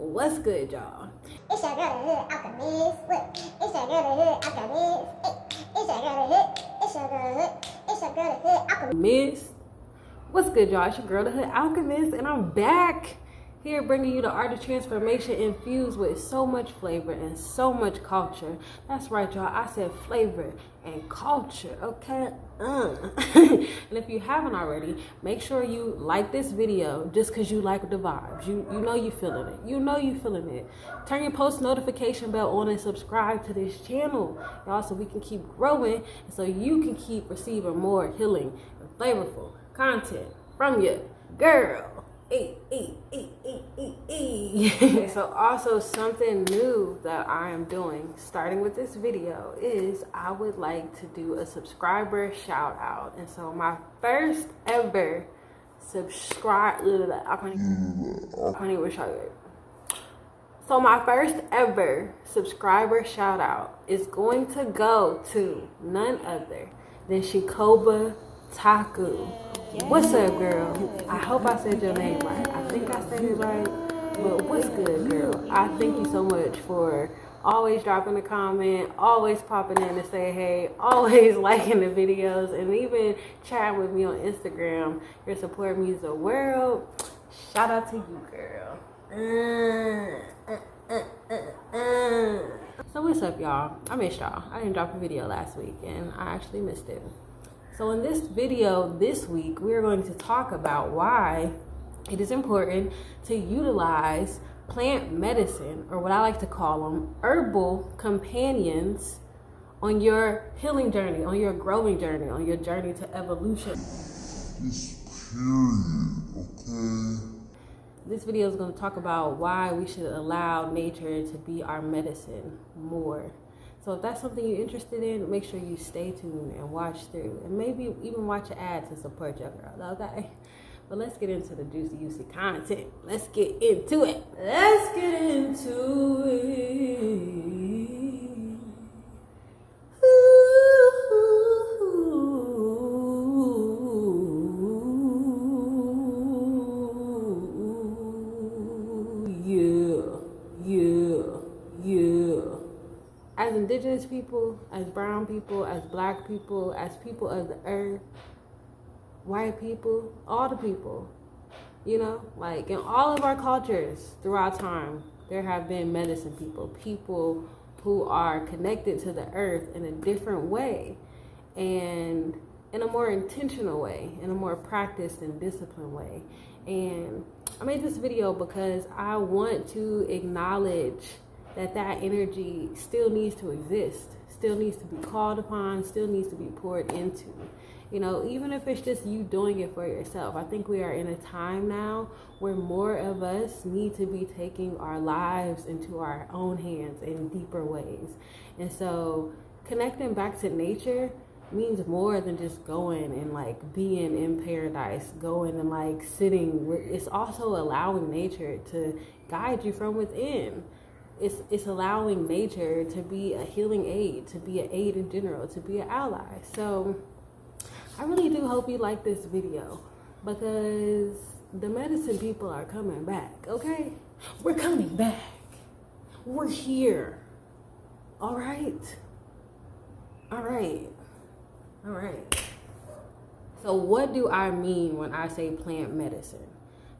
What's good, y'all? It's your girl, the hood alchemist. What? It's your girl, the hood alchemist. It's your girl, the hood. It's your girl, the hood. It's your girl, the hood alchemist. What's good, y'all? It's your girl, the Hood Alchemist, and I'm back here bringing you the art of transformation infused with so much flavor and so much culture. That's right, y'all. I said flavor and culture, okay? And if you haven't already, make sure you like this video just because you like the vibes. You know you feeling it. You know you feeling it. Turn your post notification bell on and subscribe to this channel, y'all, so we can keep growing and so you can keep receiving more healing and flavorful content from your girl. So also something new that I am doing starting with this video is I would like to do a subscriber shout out. And so my first ever So my first ever subscriber shout out is going to go to none other than Shikoba Taku. What's up, girl? I hope I said your name right. I think I said it right. But what's good, girl? I thank you so much for always dropping a comment, always popping in to say hey, always liking the videos, and even chatting with me on Instagram. Your support means the world. Shout out to you, girl. So what's up, y'all? I missed y'all. I didn't drop a video last week, and I actually missed it. So in this video this week, we're going to talk about why it is important to utilize plant medicine, or what I like to call them, herbal companions, on your healing journey, on your growing journey, on your journey to evolution. This video is going to talk about why we should allow nature to be our medicine more. So if that's something you're interested in, make sure you stay tuned and watch through. And maybe even watch an ad to support your girl, okay? But let's get into the juicy content. Let's get into it. Let's get into it. As indigenous people, as brown people, as black people, as people of the earth, white people, all the people, you know, like in all of our cultures throughout time, there have been medicine people, people who are connected to the earth in a different way and in a more intentional way, in a more practiced and disciplined way. And I made this video because I want to acknowledge that energy still needs to exist, still needs to be called upon, still needs to be poured into. You know, even if it's just you doing it for yourself. I think we are in a time now where more of us need to be taking our lives into our own hands in deeper ways. And so connecting back to nature means more than just going and like being in paradise, going and like sitting. It's also allowing nature to guide you from within. It's allowing nature to be a healing aid, to be an aid in general, to be an ally. So I really do hope you like this video, because the medicine people are coming back, okay? We're coming back. We're here. All right. All right. All right. So what do I mean when I say plant medicine?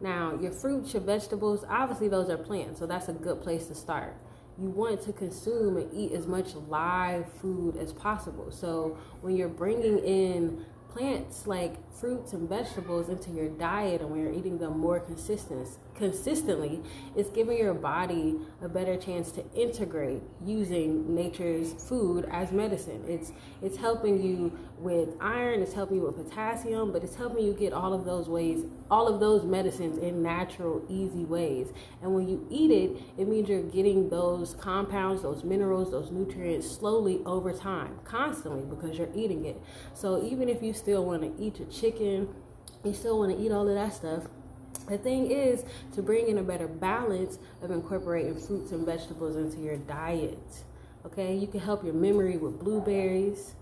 Now, your fruits, your vegetables, obviously those are plants, so that's a good place to start. You want to consume and eat as much live food as possible. So when you're bringing in plants like fruits and vegetables into your diet, and when you're eating them more consistently, it's giving your body a better chance to integrate using nature's food as medicine. It's helping you with iron, it's helping you with potassium, but it's helping you get all of those medicines in natural, easy ways. And when you eat it, it means you're getting those compounds, those minerals, those nutrients slowly over time, constantly, because you're eating it. So even if you still want to eat your chicken, you still want to eat all of that stuff, the thing is to bring in a better balance of incorporating fruits and vegetables into your diet. Okay, you can help your memory with blueberries,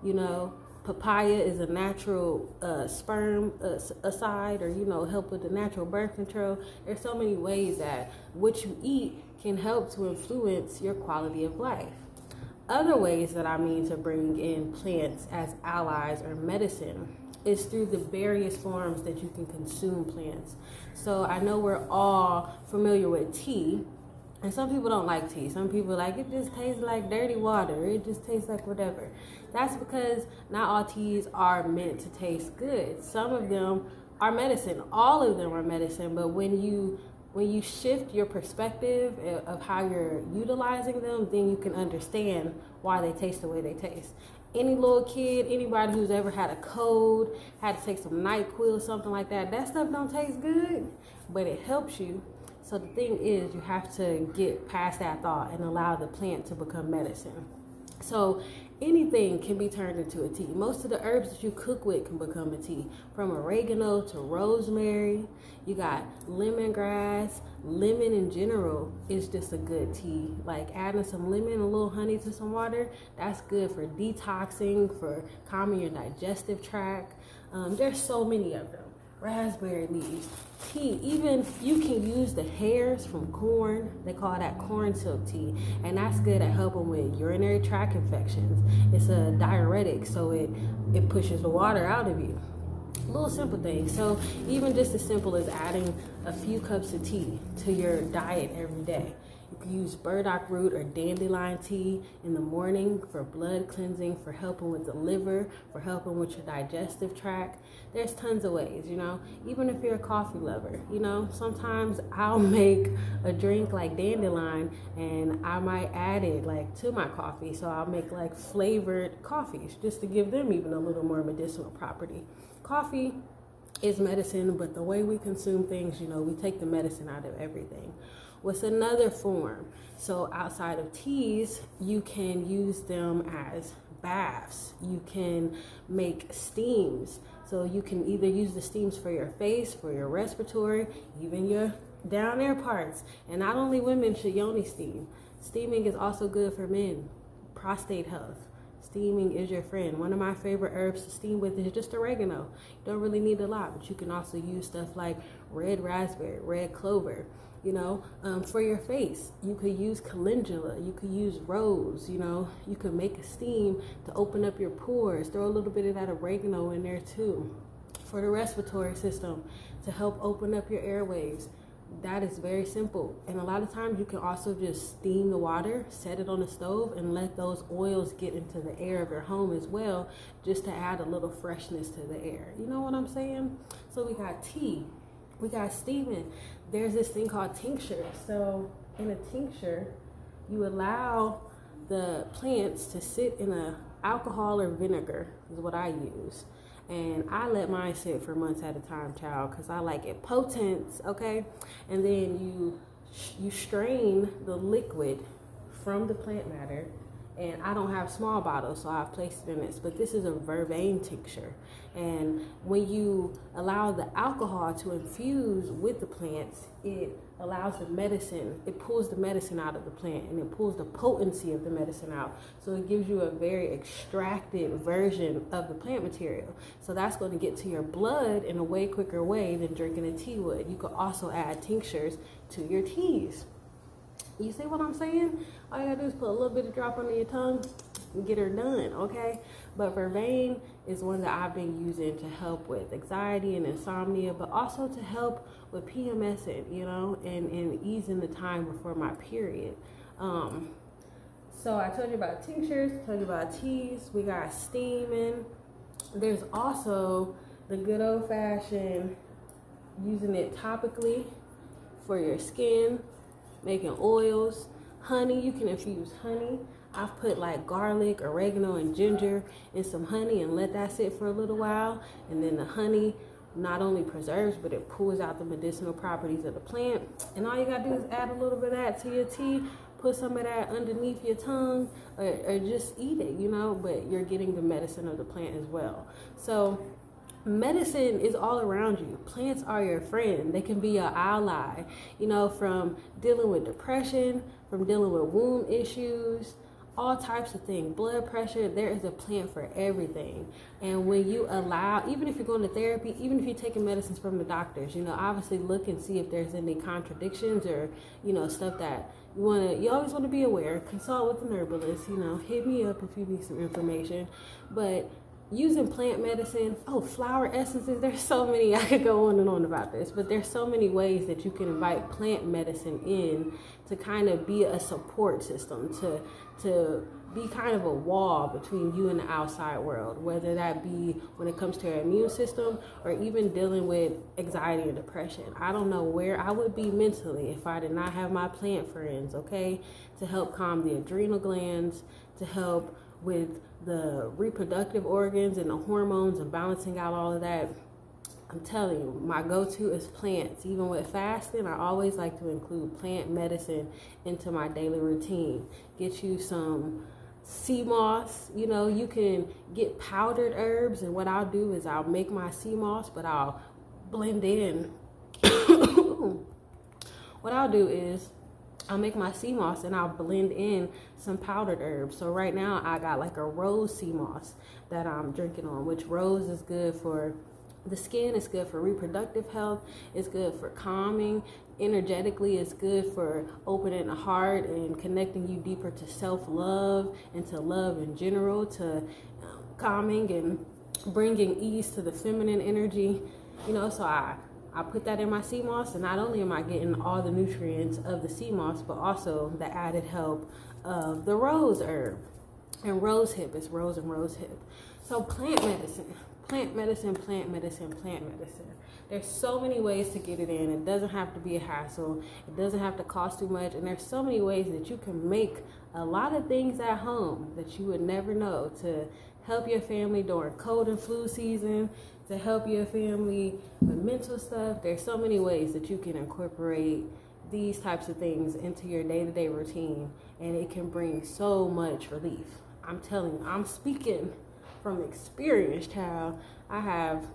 you know, Papaya is a natural sperm aside, or help with the natural birth control. There's so many ways that what you eat can help to influence your quality of life. Other ways that I mean to bring in plants as allies or medicine is through the various forms that you can consume plants. So I know we're all familiar with tea, and some people don't like tea. Some people like it just tastes like dirty water. It just tastes like whatever. That's because not all teas are meant to taste good. Some of them are medicine. All of them are medicine, but when you shift your perspective of how you're utilizing them, then you can understand why they taste the way they taste. Any little kid, anybody who's ever had a cold, had to take some NyQuil, something like that, that stuff don't taste good, but it helps you. So the thing is, you have to get past that thought and allow the plant to become medicine. So anything can be turned into a tea. Most of the herbs that you cook with can become a tea. From oregano to rosemary, you got lemongrass. Lemon in general is just a good tea. Like adding some lemon, a little honey to some water, that's good for detoxing, for calming your digestive tract. There's so many of them. Raspberry leaves, tea, even you can use the hairs from corn. They call that corn silk tea, and that's good at helping with urinary tract infections. It's a diuretic, so it pushes the water out of you. Little simple things. So even just as simple as adding a few cups of tea to your diet every day. You can use burdock root or dandelion tea in the morning for blood cleansing, for helping with the liver, for helping with your digestive tract. There's tons of ways, even if you're a coffee lover, sometimes I'll make a drink like dandelion and I might add it like to my coffee. So I'll make like flavored coffees just to give them even a little more medicinal property. Coffee is medicine, but the way we consume things, we take the medicine out of everything. What's another form? So outside of teas, you can use them as baths. You can make steams. So you can either use the steams for your face, for your respiratory, even your down there parts. And not only women should yoni steam. Steaming is also good for men. Prostate health. Steaming is your friend. One of my favorite herbs to steam with is just oregano. You don't really need a lot, but you can also use stuff like red raspberry, red clover. For your face, you could use calendula, you could use rose, you could make a steam to open up your pores, throw a little bit of that oregano in there too. For the respiratory system, to help open up your airways, that is very simple. And a lot of times you can also just steam the water, set it on the stove, and let those oils get into the air of your home as well, just to add a little freshness to the air. You know what I'm saying? So we got tea. We got steaming. There's this thing called tincture. So in a tincture, you allow the plants to sit in a alcohol or vinegar is what I use. And I let mine sit for months at a time, child, because I like it potent, okay? And then you strain the liquid from the plant matter. And I don't have small bottles, so I've placed it in this. But this is a vervain tincture. And when you allow the alcohol to infuse with the plants, it allows the medicine, it pulls the medicine out of the plant, and it pulls the potency of the medicine out. So it gives you a very extracted version of the plant material. So that's going to get to your blood in a way quicker way than drinking a tea would. You could also add tinctures to your teas. You see what I'm saying? All you gotta do is put a little bit of drop under your tongue and get her done, okay? But vervain is one that I've been using to help with anxiety and insomnia, but also to help with PMSing, and easing the time before my period. So I told you about tinctures, told you about teas, we got steaming. There's also the good old fashioned using it topically for your skin, making oils. Honey, you can infuse honey. I've put like garlic, oregano, and ginger in some honey and let that sit for a little while. And then the honey not only preserves, but it pulls out the medicinal properties of the plant. And all you gotta do is add a little bit of that to your tea, put some of that underneath your tongue, or just eat it, but you're getting the medicine of the plant as well. So medicine is all around you. Plants are your friend. They can be your ally, from dealing with depression, from dealing with womb issues, all types of things. Blood pressure, there is a plant for everything. And when you allow, even if you're going to therapy, even if you're taking medicines from the doctors, you know, obviously look and see if there's any contradictions or, you know, stuff that you always want to be aware. Consult with an herbalist, you know, hit me up if you need some information. But using plant medicine, flower essences, there's so many, I could go on and on about this, but there's so many ways that you can invite plant medicine in to kind of be a support system, to be kind of a wall between you and the outside world, whether that be when it comes to your immune system or even dealing with anxiety and depression. I don't know where I would be mentally if I did not have my plant friends, okay, to help calm the adrenal glands, to help with the reproductive organs and the hormones and balancing out all of that. I'm telling you, my go-to is plants. Even with fasting, I always like to include plant medicine into my daily routine. Get you some sea moss. You know, you can get powdered herbs, and what I'll do is I'll make my sea moss, but I'll blend in. What I'll do is I'll make my sea moss and I'll blend in some powdered herbs. So right now I got like a rose sea moss that I'm drinking on, which rose is good for the skin, it's good for reproductive health, it's good for calming. Energetically, it's good for opening the heart and connecting you deeper to self-love and to love in general, to calming and bringing ease to the feminine energy. You know, so I put that in my sea moss, and not only am I getting all the nutrients of the sea moss, but also the added help of the rose herb and rose hip. It's rose and rose hip. So plant medicine. There's so many ways to get it in. It doesn't have to be a hassle. It doesn't have to cost too much. And there's so many ways that you can make a lot of things at home that you would never know, to help your family during cold and flu season, to help your family with mental stuff. There's so many ways that you can incorporate these types of things into your day-to-day routine, and it can bring so much relief. I'm telling you, I'm speaking from experience, child. I'm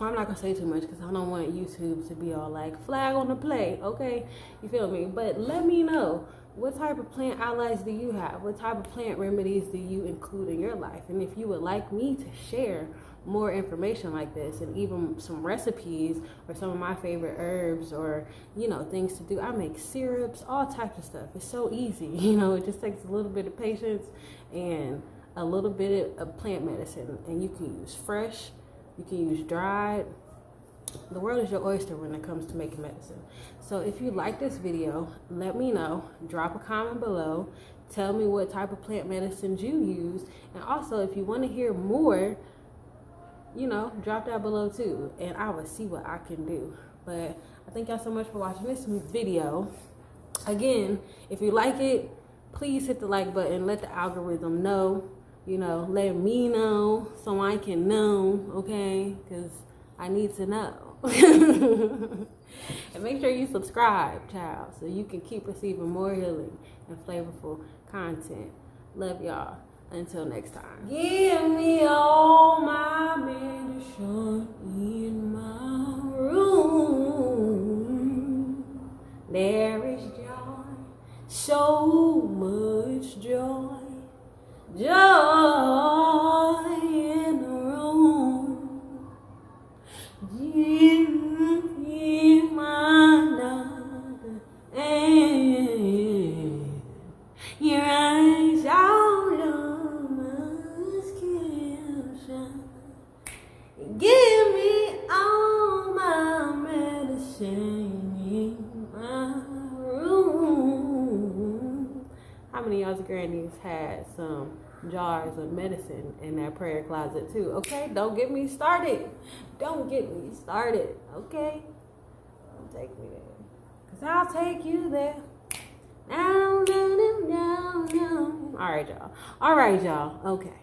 not gonna say too much because I don't want YouTube to be all like flag on the play, okay? You feel me? But let me know, what type of plant allies do you have? What type of plant remedies do you include in your life? And if you would like me to share more information like this, and even some recipes or some of my favorite herbs, or, you know, things to do, I make syrups, all types of stuff. It's so easy, you know, it just takes a little bit of patience and a little bit of plant medicine. And you can use fresh, you can use dried. The world is your oyster when it comes to making medicine. So if you like this video, let me know. Drop a comment below. Tell me what type of plant medicines you use. And also, if you want to hear more, you know, drop that below too, and I will see what I can do. But I thank y'all so much for watching this video. Again, if you like it, please hit the like button. Let the algorithm know. You know, let me know so I can know, okay? Because I need to know. And make sure you subscribe, child, so you can keep receiving more healing and flavorful content. Love y'all. Until next time. Give me all my medicine in my room. There is joy, so much joy. Joy in the room. Give me my doctor, and your eyes all on my skin shine. Give me all my medicine in my room. How many of y'all's grannies had some jars of medicine in that prayer closet too? Okay, don't get me started. Don't get me started, okay? Don't take me there, because I'll take you there. Down, down, down, down. All right, y'all. Okay.